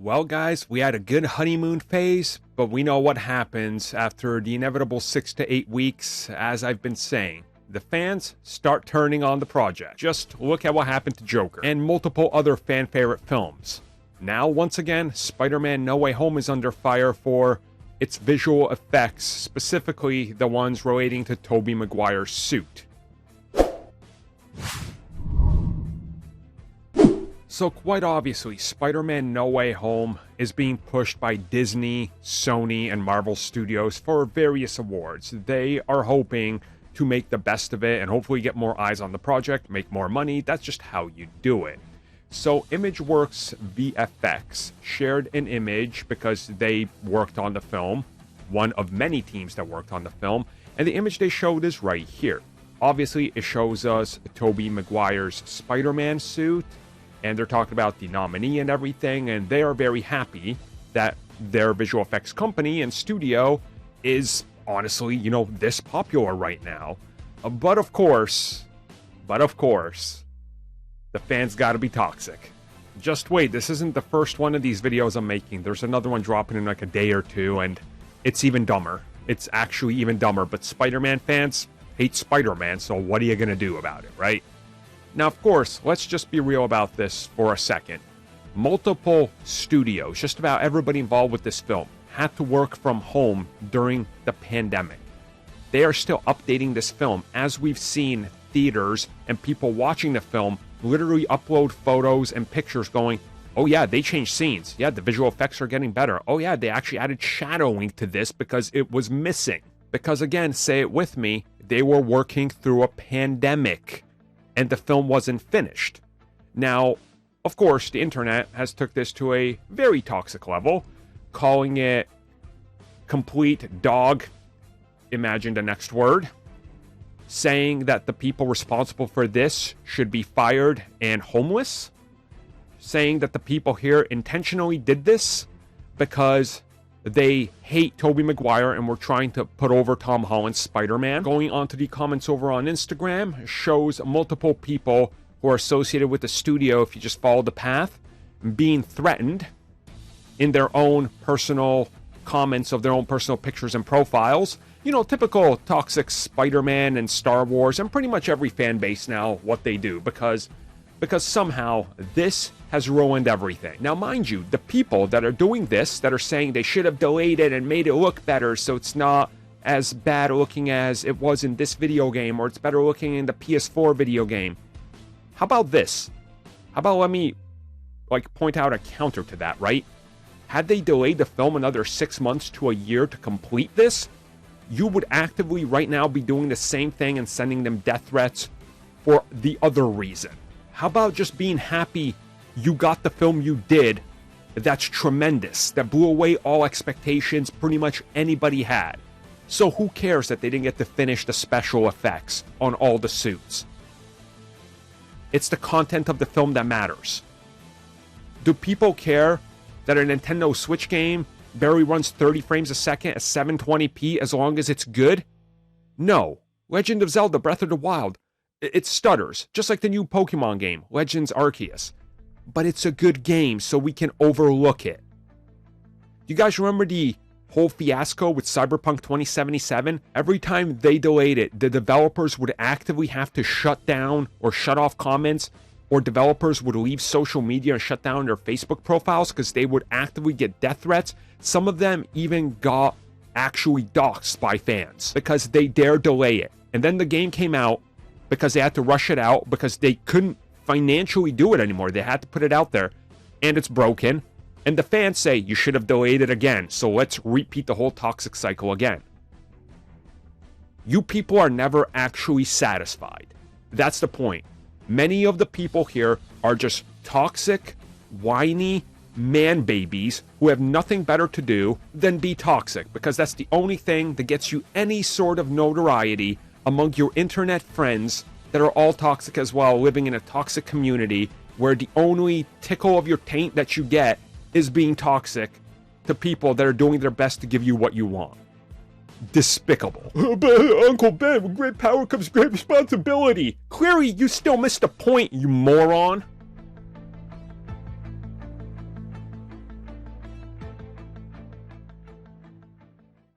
Well, guys, we had a good honeymoon phase, but we know what happens after the inevitable 6 to 8 weeks, as I've been saying. The fans start turning on the project. Just look at what happened to Joker and multiple other fan favorite films. Now, once again, Spider-Man No Way Home is under fire for its visual effects, specifically the ones relating to Tobey Maguire's suit. So quite obviously, Spider-Man No Way Home is being pushed by Disney, Sony, and Marvel Studios for various awards. They are hoping to make the best of it and hopefully get more eyes on the project, make more money. That's just how you do it. So ImageWorks VFX shared an image because they worked on the film, one of many teams that worked on the film, and the image they showed is right here. Obviously, it shows us Tobey Maguire's Spider-Man suit, and they're talking about the nominee and everything, and they are very happy that their visual effects company and studio is honestly, this popular right now. But of course, the fans gotta be toxic. Just wait, this isn't the first one of these videos I'm making. There's another one dropping in like a day or two, and it's even dumber. It's actually even dumber, but Spider-Man fans hate Spider-Man, so what are you gonna do about it, right? Now, of course, let's just be real about this for a second. Multiple studios, just about everybody involved with this film, had to work from home during the pandemic. They are still updating this film, as we've seen theaters and people watching the film literally upload photos and pictures going, oh yeah, they changed scenes. Yeah, the visual effects are getting better. Oh yeah, they actually added shadowing to this because it was missing. Because again, say it with me, they were working through a pandemic and the film wasn't finished. Now, of course, the internet has took this to a very toxic level, calling it complete dog, imagine the next word, saying that the people responsible for this should be fired and homeless, saying that the people here intentionally did this because they hate Tobey Maguire and were trying to put over Tom Holland's Spider-Man. Going on to the comments over on Instagram shows multiple people who are associated with the studio, if you just follow the path, being threatened in their own personal comments of their own personal pictures and profiles. Typical toxic Spider-Man and Star Wars and pretty much every fan base now, what they do, because somehow this has ruined everything. Now, mind you, the people that are doing this, that are saying they should have delayed it and made it look better so it's not as bad looking as it was in this video game, or it's better looking in the PS4 video game. How about this? How about let me point out a counter to that, right? Had they delayed the film another 6 months to a year to complete this, you would actively right now be doing the same thing and sending them death threats for the other reason. How about just being happy you got the film you did? That's tremendous. That blew away all expectations pretty much anybody had. So who cares that they didn't get to finish the special effects on all the suits? It's the content of the film that matters. Do people care that a Nintendo Switch game barely runs 30 frames a second at 720p as long as it's good? No. Legend of Zelda Breath of the Wild, it stutters, just like the new Pokemon game, Legends Arceus. But it's a good game, so we can overlook it. You guys remember the whole fiasco with Cyberpunk 2077? Every time they delayed it, the developers would actively have to shut down or shut off comments, or developers would leave social media and shut down their Facebook profiles because they would actively get death threats. Some of them even got actually doxxed by fans because they dared delay it. And then the game came out because they had to rush it out because they couldn't financially do it anymore. They had to put it out there, and it's broken. And the fans say, you should have delayed it again, so let's repeat the whole toxic cycle again. You people are never actually satisfied. That's the point. Many of the people here are just toxic, whiny man babies who have nothing better to do than be toxic, because that's the only thing that gets you any sort of notoriety among your internet friends that are all toxic as well, living in a toxic community where the only tickle of your taint that you get is being toxic to people that are doing their best to give you what you want. Despicable. But Uncle Ben, with great power comes great responsibility. Clearly, you still missed the point, you moron.